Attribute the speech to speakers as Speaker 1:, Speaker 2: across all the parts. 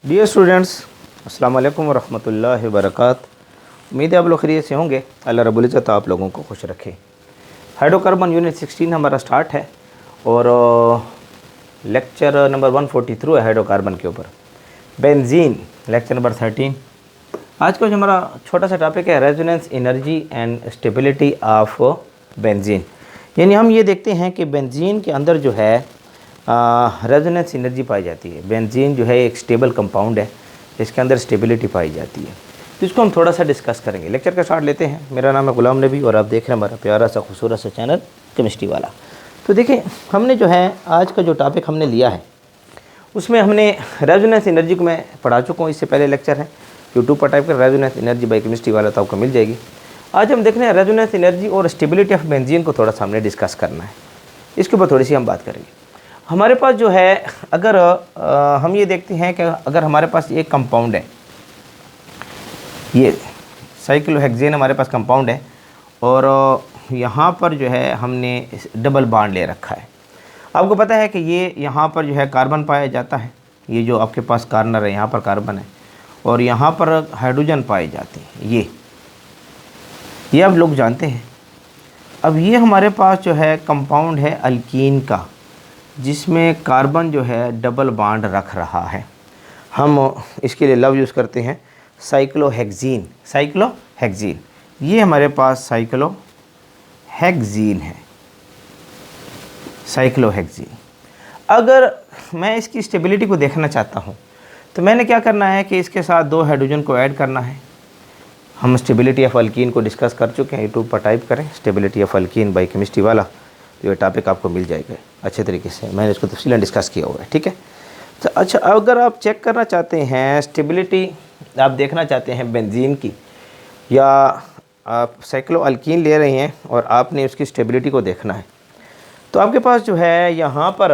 Speaker 1: Dear students, अस्सलाम वालेकुम वरहमतुल्लाहि वबरकातुहू। उम्मीद है आप लोग खैरियत से होंगे। अल्लाह रब्बुल इज़्ज़त आप लोगों को खुश रखे। हाइड्रोकार्बन यूनिट 16 हमारा स्टार्ट है और लेक्चर नंबर 143 है हाइड्रोकार्बन के ऊपर। Benzene lecture number 13। आज का जो हमारा छोटा सा टॉपिक है resonance energy and stability of benzene. यानी हम ये देखते हैं कि बेंजीन के अंदर जो है रेजोनेंस एनर्जी पाई जाती है। बेंजीन जो है एक स्टेबल कंपाउंड है, इसके अंदर स्टेबिलिटी पाई जाती है। तो इसको हम थोड़ा सा डिस्कस करेंगे। लेक्चर का स्टार्ट लेते हैं। मेरा नाम है गुलाम नबी और आप देख रहे हैं हमारा प्यारा सा खूबसूरत सा चैनल केमिस्ट्री वाला। तो देखिए, हमने जो है आज का जो टॉपिक हमने लिया है उसमें हमने रेजोनेंस एनर्जी को मैं पढ़ा चुका हूँ। इससे पहले लेक्चर है, यूट्यूब पर टाइप कर रेजोनेंस एनर्जी बाय केमिस्ट्री वाला, तो आपको मिल जाएगी। आज हम देख रहे हैं रेजोनेंस एनर्जी और स्टेबिलिटी ऑफ बेंजीन को थोड़ा सामने डिस्कस करना है। इसके ऊपर थोड़ी सी हम बात करेंगे। हमारे पास जो है अगर हम ये देखते हैं कि अगर हमारे पास एक कंपाउंड है, ये साइक्लोहेक्सेन हमारे पास कंपाउंड है और यहाँ पर जो है हमने डबल बॉन्ड ले रखा है। आपको पता है कि ये यहाँ पर जो है कार्बन पाया जाता है। ये जो आपके पास कार्नर है यहाँ पर कार्बन है और यहाँ पर हाइड्रोजन पाए जाते हैं। ये आप लोग जानते हैं। अब ये हमारे पास जो है कंपाउंड है अल्कीन का, जिसमें कार्बन जो है डबल बॉन्ड रख रहा है। हम इसके लिए लव यूज़ करते हैं साइक्लोहेक्सीन। साइक्लोहेक्सीन ये हमारे पास साइक्लोहेक्सीन है, साइक्लोहेक्सीन। अगर मैं इसकी स्टेबिलिटी को देखना चाहता हूँ तो मैंने क्या करना है कि इसके साथ 2 हाइड्रोजन को ऐड करना है। हम स्टेबिलिटी ऑफ अल्कीन को डिस्कस कर चुके हैं। यूट्यूब पर टाइप करें stability of alkene by chemistry वाला, तो ये टॉपिक आपको मिल जाएगा अच्छे तरीके से। मैंने इसको तफसीलन डिस्कस किया हुआ है, ठीक है। तो अच्छा, अगर आप चेक करना चाहते हैं स्टेबिलिटी, आप देखना चाहते हैं बेंजीन की, या आप साइक्लो अल्कीन ले रहे हैं और आपने उसकी स्टेबिलिटी को देखना है, तो आपके पास जो है यहाँ पर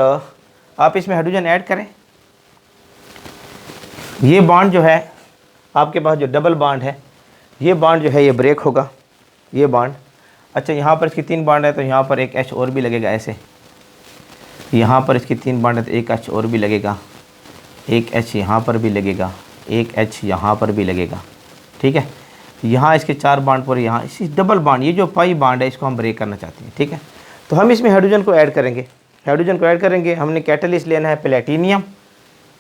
Speaker 1: आप इसमें हाइड्रोजन ऐड करें। ये बॉन्ड जो है आपके पास जो डबल बॉन्ड है, ये बॉन्ड जो है ये ब्रेक होगा, ये बॉन्ड। अच्छा, यहाँ पर इसकी 3 बॉन्ड है तो यहाँ पर एक H और भी लगेगा ऐसे। यहाँ पर इसकी 3 बॉन्ड है तो एक H और भी लगेगा, एक H यहाँ पर भी लगेगा, एक H यहाँ पर भी लगेगा, ठीक है। यहाँ इसके 4 बॉन्ड पर, यहाँ इसी डबल बॉन्ड, ये जो पाई बॉन्ड है इसको हम ब्रेक करना चाहते हैं, ठीक है। तो हम इसमें हाइड्रोजन को ऐड करेंगे। हाइड्रोजन को ऐड करेंगे, हमने कैटलिस्ट लेना है प्लेटिनियम।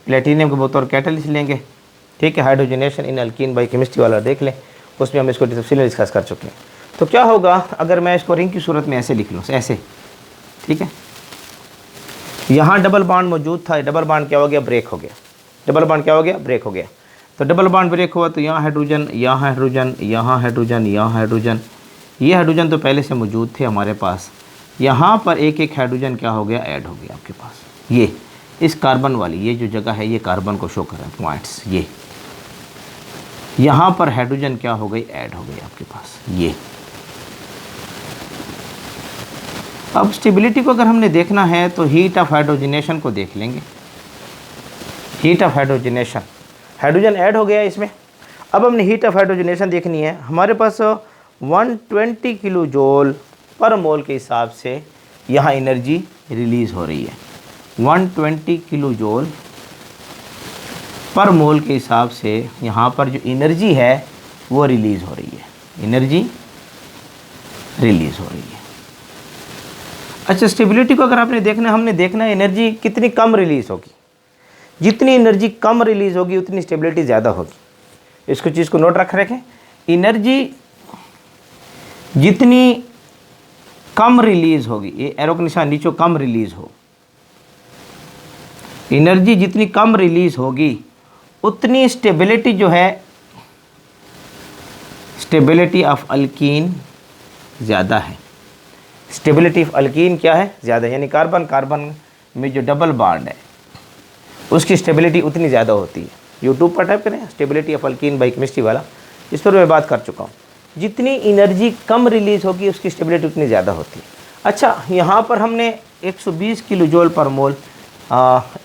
Speaker 1: प्लेटिनियम के बतौर कैटलिस्ट लेंगे, ठीक है। Hydrogenation in alkyne by chemistry वाला देख लें, उसमें हम इसको तफसीलन डिस्कस कर चुके हैं। तो क्या होगा अगर मैं इसको रिंग की सूरत में ऐसे लिख लूँ, ऐसे, ठीक है। यहाँ डबल बॉन्ड मौजूद था, डबल बॉन्ड क्या हो गया, ब्रेक हो गया। डबल बॉन्ड क्या हो गया, ब्रेक हो गया। तो डबल बॉन्ड ब्रेक हुआ तो यहाँ हाइड्रोजन, यहाँ हाइड्रोजन, यहाँ हाइड्रोजन, यहाँ हाइड्रोजन। ये हाइड्रोजन तो पहले से मौजूद थे हमारे पास। यहाँ पर एक एक हाइड्रोजन क्या हो गया, ऐड हो गया आपके पास। ये इस कार्बन वाली ये जो जगह है, ये कार्बन को शो कर रहा है पॉइंट्स, ये यहाँ पर हाइड्रोजन क्या हो गई, ऐड हो गई आपके पास। ये अब स्टेबिलिटी को अगर हमने देखना है तो हीट ऑफ हाइड्रोजनेशन को देख लेंगे। Heat of hydrogenation, hydrogen add हो गया इसमें। अब हमने हीट ऑफ हाइड्रोजनेशन देखनी है। हमारे पास 120 किलो जूल पर मोल के हिसाब से यहाँ एनर्जी रिलीज़ हो रही है। 120 किलो जूल पर मोल के हिसाब से यहाँ पर जो एनर्जी है वो रिलीज़ हो रही है, एनर्जी रिलीज़ हो रही है। अच्छा, स्टेबिलिटी को अगर आपने देखना है, हमने देखना है एनर्जी कितनी कम रिलीज़ होगी। जितनी एनर्जी कम रिलीज़ होगी उतनी स्टेबिलिटी ज़्यादा होगी। इसको चीज़ को नोट रख रखें। एनर्जी जितनी कम रिलीज़ होगी, ये एरो का निशान नीचे, कम रिलीज़ हो, एनर्जी जितनी कम रिलीज़ होगी उतनी स्टेबिलिटी जो है, स्टेबिलिटी ऑफ अल्कीन ज़्यादा है। स्टेबिलिटी ऑफ अल्कीन क्या है, ज़्यादा, यानी कार्बन कार्बन में जो डबल बॉन्ड है उसकी स्टेबिलिटी उतनी ज़्यादा होती है। यूट्यूब पर टाइप करें stability of alkene by chemistry वाला, इस पर मैं बात कर चुका हूँ। जितनी एनर्जी कम रिलीज़ होगी उसकी स्टेबिलिटी उतनी ज़्यादा होती है। अच्छा, यहाँ पर हमने 120 किलो जूल पर मोल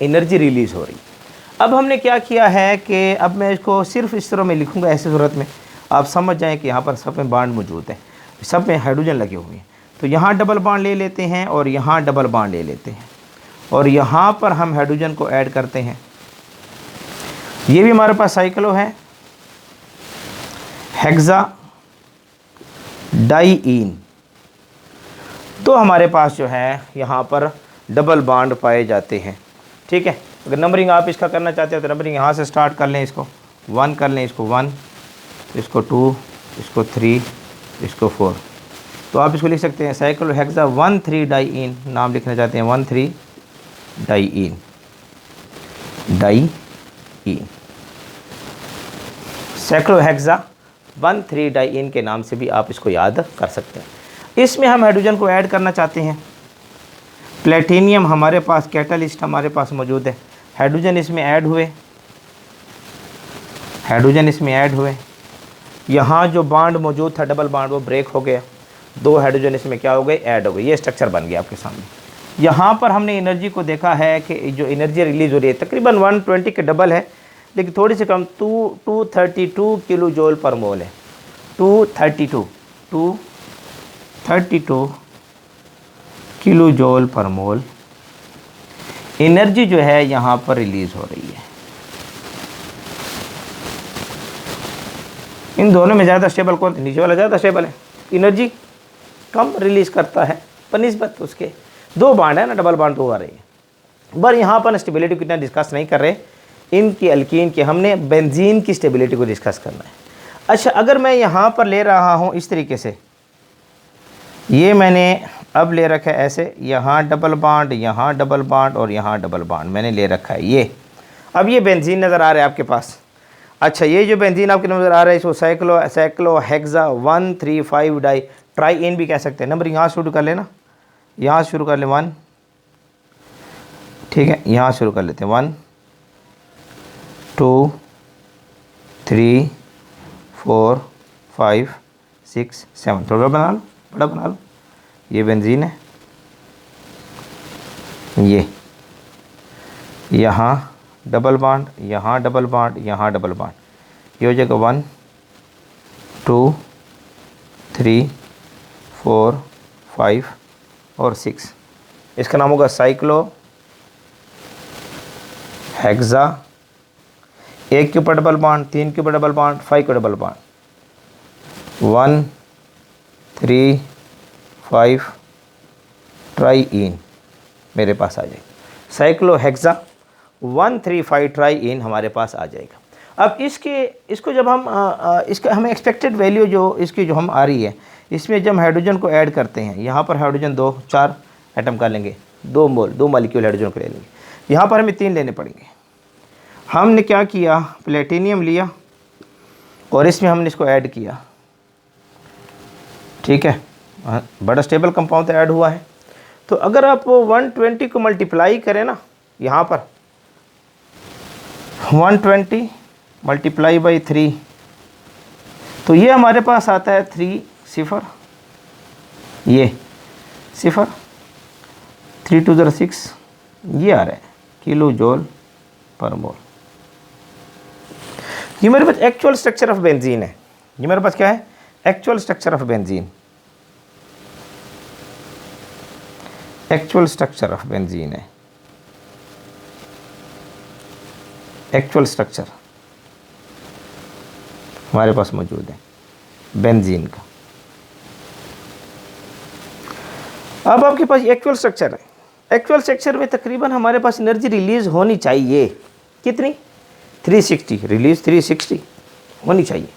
Speaker 1: एनर्जी रिलीज़ हो रही। अब हमने क्या किया है कि अब मैं इसको सिर्फ इस तरह में लिखूँगा, ऐसे सूरत में आप समझ जाएँ कि यहाँ पर सब में बॉन्ड मौजूद है, सब में हाइड्रोजन लगे हुए हैं। तो यहाँ डबल बॉन्ड ले लेते हैं और यहाँ डबल बॉन्ड ले लेते हैं और यहाँ पर हम हाइड्रोजन को ऐड करते हैं। ये भी हमारे पास साइक्लो है हेक्सा डाइईन। तो हमारे पास जो है यहाँ पर डबल बॉन्ड पाए जाते हैं। ठीक है, अगर नंबरिंग आप इसका करना चाहते हो तो नंबरिंग यहाँ से स्टार्ट कर लें, इसको 1 कर लें, इसको 1, इसको 2, इसको 3, इसको 4। तो आप इसको लिख सकते हैं साइक्लोहेक्सा 1,3 डाइईन, नाम लिखना चाहते हैं 1,3 डाइईन, डाइईन साइक्लोहेक्सा 1,3 डाइईन के नाम से भी आप इसको याद कर सकते हैं। इसमें हम हाइड्रोजन को ऐड करना चाहते हैं। प्लेटिनियम हमारे पास कैटलिस्ट हमारे पास मौजूद है, हाइड्रोजन इसमें ऐड हुए, हाइड्रोजन इसमें ऐड हुए। यहाँ जो बॉन्ड मौजूद था डबल बॉन्ड वो ब्रेक हो गया, 2 हाइड्रोजन इसमें क्या हो गए, ऐड हो गए, ये स्ट्रक्चर बन गया आपके सामने। यहाँ पर हमने एनर्जी को देखा है कि जो एनर्जी रिलीज़ हो रही है तकरीबन 120 के डबल है, लेकिन थोड़ी सी कम 232 किलो जूल पर मोल है। 232 किलो जूल पर मोल एनर्जी जो है यहाँ पर रिलीज़ हो रही है। इन दोनों में ज़्यादा स्टेबल कौन है? नीचे वाला ज़्यादा स्टेबल है, एनर्जी कम रिलीज़ करता है बनिस्बत उसके। 2 बॉन्ड है ना, डबल बॉन्ड तो आ रही है। पर यहाँ पर स्टेबिलिटी कितना डिस्कस नहीं कर रहे, इनकी अल्कीन की, हमने बेंजीन की स्टेबिलिटी को डिस्कस करना है। अच्छा, अगर मैं यहाँ पर ले रहा हूँ इस तरीके से, ये मैंने अब ले रखा है ऐसे, यहाँ डबल बॉन्ड, यहाँ डबल बॉन्ड और यहाँ डबल बॉन्ड मैंने ले रखा है ये। अब ये बेंजीन नज़र आ रहा है आपके पास। अच्छा, ये जो बेंजीन आपके नज़र आ रहा है इसको साइक्लोहेक्सा 1,3,5 डाई ट्राइईन भी कह सकते हैं। नंबर यहाँ शुरू कर लेना, यहाँ शुरू कर लें 1, ठीक है, यहाँ शुरू कर लेते हैं 1 2 3 4 5 6 7। थोड़ा बना लो, बड़ा बना लो। ये बेंजीन है, ये यहाँ डबल बॉन्ड, यहाँ डबल बॉन्ड, यहाँ डबल बॉन्ड, ये हो जाएगा 1 2 3 4 5 और 6। इसका नाम होगा साइक्लो हेक्सा। 1 के ऊपर डबल बॉन्ड, 3 के ऊपर डबल बॉन्ड, 5 के डबल बॉन्ड, 1 3 5 ट्राइईन मेरे पास आ जाएगा। साइक्लोहेक्सा 1,3,5 ट्राइईन हमारे पास आ जाएगा। अब इसको जब हम इसका हमें एक्सपेक्टेड वैल्यू जो इसकी जो हम आ रही है, इसमें जब हाइड्रोजन को ऐड करते हैं, यहाँ पर हाइड्रोजन 4 एटम का लेंगे, 2 मोल 2 मॉलिक्यूल हाइड्रोजन को ले लेंगे, यहाँ पर हमें 3 लेने पड़ेंगे। हमने क्या किया, प्लेटिनियम लिया और इसमें हमने इसको ऐड किया, ठीक है, बड़ा स्टेबल कंपाउंड ऐड हुआ है। तो अगर आप 120 को मल्टीप्लाई करें ना, यहाँ पर 120 मल्टीप्लाई बाई 3, तो ये हमारे पास आता है 3 0, ये 0 3 2 0 6, ये आ रहा है किलो जूल पर मोल। ये मेरे पास एक्चुअल स्ट्रक्चर ऑफ बेंजीन है। ये मेरे पास क्या है, actual structure of benzene, actual structure of benzene है, एक्चुअल स्ट्रक्चर हमारे पास मौजूद है बेंजीन का। अब आपके पास एक्चुअल स्ट्रक्चर है, एक्चुअल स्ट्रक्चर में तकरीबन हमारे पास एनर्जी रिलीज होनी चाहिए कितनी, 360, रिलीज 360 होनी चाहिए,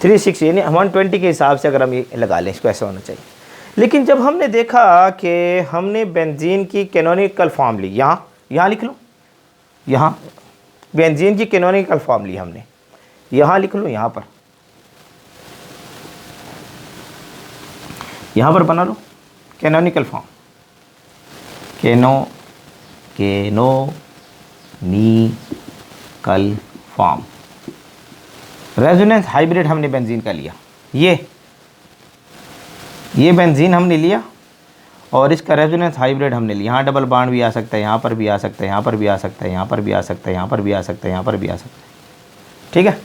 Speaker 1: 360 यानी 120 के हिसाब से अगर हम ये लगा लें, इसको ऐसा होना चाहिए। लेकिन जब हमने देखा कि हमने बेंजीन की कैनोनिकल फॉर्म ली, यहाँ लिख लो, यहाँ बेंजीन की कैनोनिकल फॉर्म ली हमने, यहाँ लिख लो, यहाँ पर बना लो canonical form, canonical form. Resonance hybrid हमने बेंजीन का लिया, ये बेंजीन हमने लिया और इसका रेजोनेंस हाइब्रिड हमने लिया। यहाँ डबल बॉन्ड भी आ सकता है, यहाँ पर भी आ सकता है, यहाँ पर भी आ सकता है, यहाँ पर भी आ सकता है, यहाँ पर भी आ सकता है, यहाँ पर भी आ सकता है, ठीक है।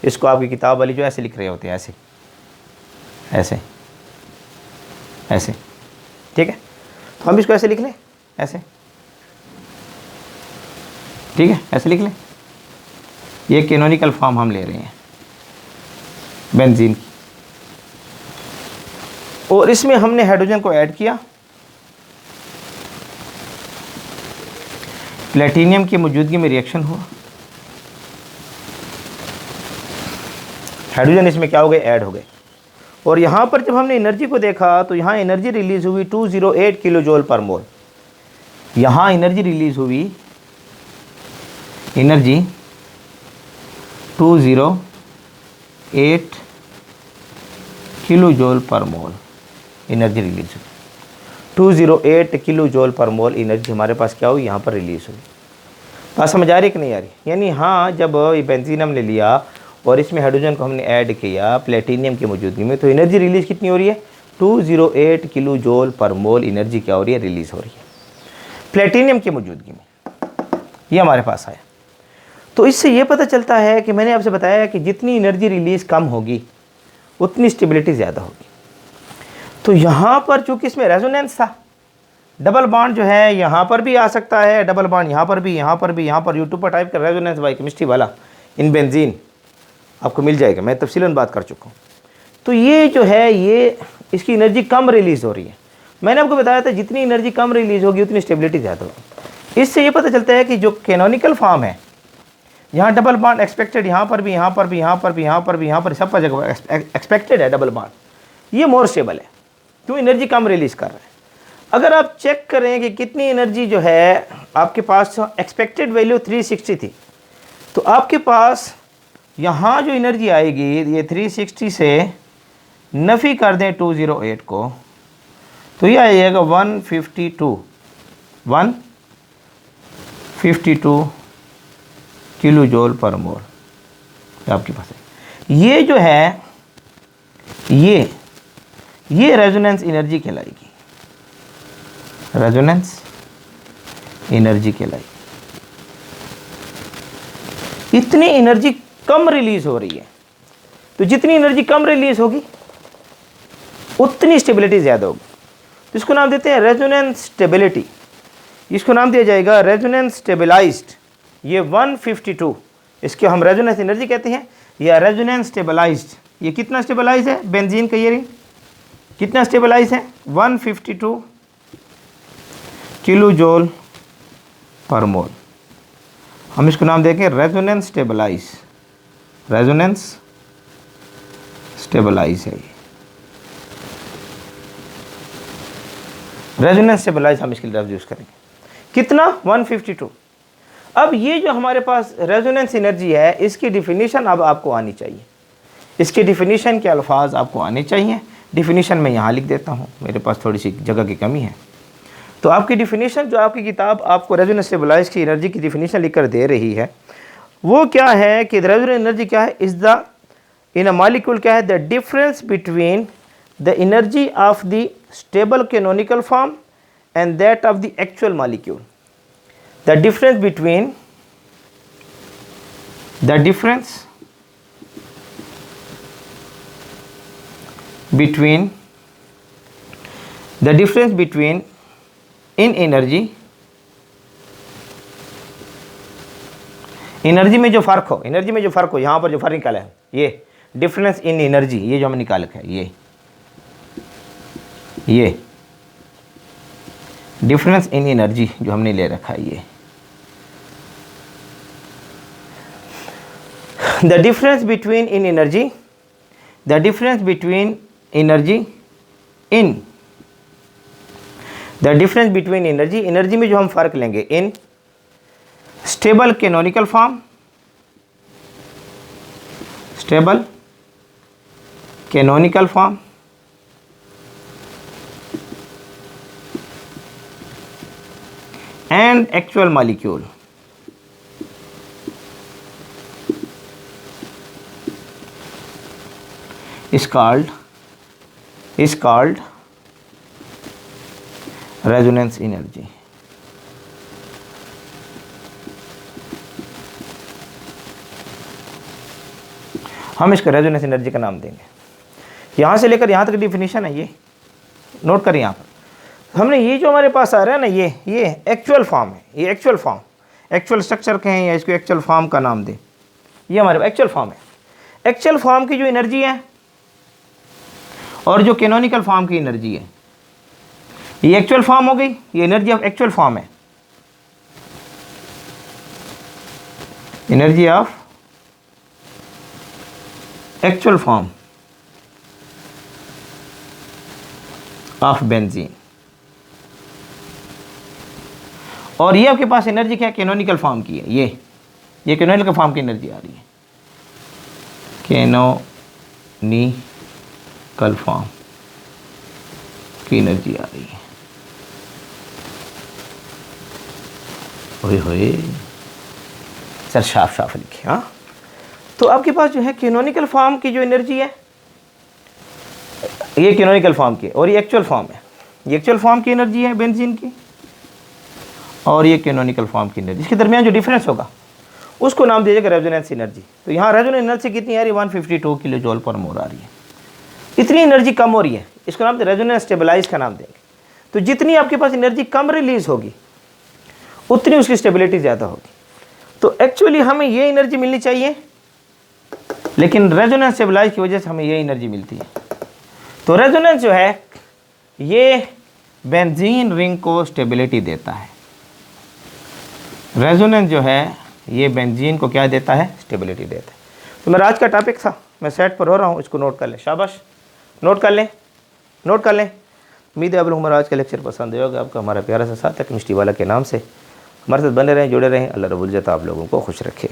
Speaker 1: इसको आपकी किताब वाली जो ऐसे लिख रहे होते हैं, ऐसे ऐसे ऐसे, ठीक है। तो हम इसको ऐसे लिख लें, ऐसे, ठीक है, ऐसे लिख लें, ये कैनोनिकल फॉर्म हम ले रहे हैं बेंजीन की, और इसमें हमने हाइड्रोजन को ऐड किया। प्लेटिनियम की मौजूदगी में रिएक्शन हुआ, हाइड्रोजन इसमें क्या हो गए, ऐड हो गए। और यहाँ पर जब हमने एनर्जी को देखा तो यहाँ एनर्जी रिलीज हुई 208 किलो जूल पर मोल। यहाँ एनर्जी रिलीज हुई, एनर्जी 208 किलो जूल पर मोल एनर्जी रिलीज हुई। 208 किलो जूल पर मोल एनर्जी हमारे पास क्या हुई, यहाँ पर रिलीज हुई। बात समझ आ रही कि नहीं आ रही? यानी हाँ, जब ये बेंजीन हमने लिया और इसमें हाइड्रोजन को हमने ऐड किया प्लेटिनियम की मौजूदगी में, तो एनर्जी रिलीज कितनी हो रही है, 208 किलो जूल पर मोल एनर्जी क्या हो रही है, रिलीज हो रही है प्लेटिनियम की मौजूदगी में। ये हमारे पास आया। तो इससे ये पता चलता है कि मैंने आपसे बताया कि जितनी एनर्जी रिलीज कम होगी उतनी स्टेबिलिटी ज़्यादा होगी। तो यहाँ पर चूँकि इसमें रेजोनेंस था, डबल बॉन्ड जो है यहाँ पर भी आ सकता है, डबल बॉन्ड यहाँ पर भी, यहाँ पर भी, यहाँ पर यूट्यूब टाइप का रेजोनेंस बाई केमिस्ट्री वाला इन बेंजीन आपको मिल जाएगा, मैं तफसीलन बात कर चुका हूँ। तो ये जो है, ये इसकी एनर्जी कम रिलीज़ हो रही है। मैंने आपको बताया था जितनी एनर्जी कम रिलीज़ होगी उतनी स्टेबिलिटी ज़्यादा होगी। इससे ये पता चलता है कि जो कैनोनिकल फॉर्म है, यहाँ डबल बॉन्ड एक्सपेक्टेड, यहाँ पर भी, यहाँ पर भी, यहाँ पर भी, यहाँ पर भी, यहाँ पर सब पर जगह एक्सपेक्टेड है डबल बॉन्ड, ये मोर स्टेबल है, क्यों, एनर्जी कम रिलीज़ कर रहा है। अगर आप चेक करें कि कितनी एनर्जी जो है आपके पास, एक्सपेक्टेड वैल्यू 360 थी, तो आपके पास यहाँ जो एनर्जी आएगी, ये 360 से नफ़ी कर दें 208 को, तो ये आएगा 152 किलो जूल पर मोल आपके पास है। ये जो है, ये रेजोनेंस एनर्जी कहलाएगी, रेजोनेंस एनर्जी कहलाएगी। इतनी एनर्जी कम रिलीज हो रही है, तो जितनी एनर्जी कम रिलीज होगी उतनी स्टेबिलिटी ज़्यादा होगी। तो इसको नाम देते हैं रेजोनेंस स्टेबिलिटी, इसको नाम दिया जाएगा रेजोनेंस स्टेबलाइज्ड। ये 152, इसके हम रेजोनेंस एनर्जी कहते हैं, या रेजोनेंस स्टेबलाइज्ड। ये कितना स्टेबलाइज है बेंजीन का, ये कितना स्टेबलाइज है, 152 किलो जूल पर मोल। हम इसको नाम देंगे रेजोनेंस स्टेबलाइज, रेजोनेंस स्टेबलाइज है ये, रेजोनेंस स्टेबलाइज हम इसके लिए लफ्ज़ यूज़ करेंगे। कितना, 152। अब ये जो हमारे पास रेजोनेंस एनर्जी है, इसकी डिफिनीशन अब आपको आनी चाहिए, इसके डिफिनीशन के अल्फाज आपको आने चाहिए। डिफिनीशन मैं यहाँ लिख देता हूँ, मेरे पास थोड़ी सी जगह की कमी है। तो आपकी डिफिनीशन जो आपकी किताब आपको रेजोनेंस स्टेबलाइज की एनर्जी की डिफिनीशन लिख कर दे रही है, वो क्या है कि रेजोनेंस एनर्जी क्या है, is the in a molecule क्या है, the difference between the energy of the stable canonical form and that of the actual molecule. The difference between in energy में जो फ़र्क हो, यहाँ पर जो फ़र्क निकाला है, ये डिफरेंस इन एनर्जी, ये जो हमने निकाल रखा है, ये डिफरेंस इन एनर्जी जो हमने ले रखा है, ये द डिफरेंस बिटवीन एनर्जी में जो हम फ़र्क लेंगे in stable canonical form, and actual molecule is called resonance energy। हम इसको रेजोनेंस एनर्जी का नाम देंगे। यहाँ से लेकर यहाँ तक डिफिनीशन है, ये नोट करें। यहाँ पर हमने ये जो हमारे पास आ रहा है ना, ये एक्चुअल फॉर्म है, ये एक्चुअल स्ट्रक्चर कहें या इसको एक्चुअल फॉर्म का नाम दें, ये हमारे एक्चुअल फॉर्म है। एक्चुअल फॉर्म की जो एनर्जी है और जो कैनोनिकल फॉर्म की एनर्जी है, ये एक्चुअल फॉर्म हो गई, ये एनर्जी ऑफ एक्चुअल फॉर्म है, energy of actual form of benzene. और ये आपके पास एनर्जी क्या है, कैनोनिकल फॉर्म की है, ये कैनोनिकल फॉर्म की एनर्जी आ रही है, कैनोनिकल फॉर्म की एनर्जी आ रही है। ओए होए, सर साफ साफ लिखे। हाँ, तो आपके पास जो है कैनोनिकल फॉर्म की जो एनर्जी है, ये कैनोनिकल फॉर्म की, और ये एक्चुअल फॉर्म है, ये एक्चुअल फॉर्म की एनर्जी है बेंजीन की, और ये कैनोनिकल फॉर्म की एनर्जी, इसके दरमियान जो डिफरेंस होगा उसको नाम दीजिएगा रेजोनेंस एनर्जी। तो यहाँ रेजोनेंस एनर्जी कितनी आ रही है, 152 किलो जूल पर मोल आ रही है। इतनी एनर्जी कम हो रही है, इसको नाम रेजोनेंस स्टेबलाइज का नाम देंगे। तो जितनी आपके पास एनर्जी कम रिलीज होगी उतनी उसकी स्टेबिलिटी ज़्यादा होगी। तो एक्चुअली हमें ये एनर्जी मिलनी चाहिए, लेकिन रेजोनेंस स्टेबलाइज की वजह से हमें ये एनर्जी मिलती है। तो रेजोनेंस जो है ये बेंजीन रिंग को स्टेबिलिटी देता है। रेजोनेंस जो है ये बेंजीन को क्या देता है, स्टेबिलिटी देता है। तो मेरा आज का टॉपिक था, मैं सेट पर हो रहा हूँ, इसको नोट कर लें, शाबाश, नोट कर लें, नोट कर लें। उम्मीद है आप लोग हमारा आज का लेक्चर पसंद होगा। आपका हमारा प्यारा सा साथ है केमिस्ट्री वाला के नाम से, हमारे साथ बने रहें, जुड़े रहें। अल्लाह रब्बुल इज्जत आप लोगों को खुश रखे।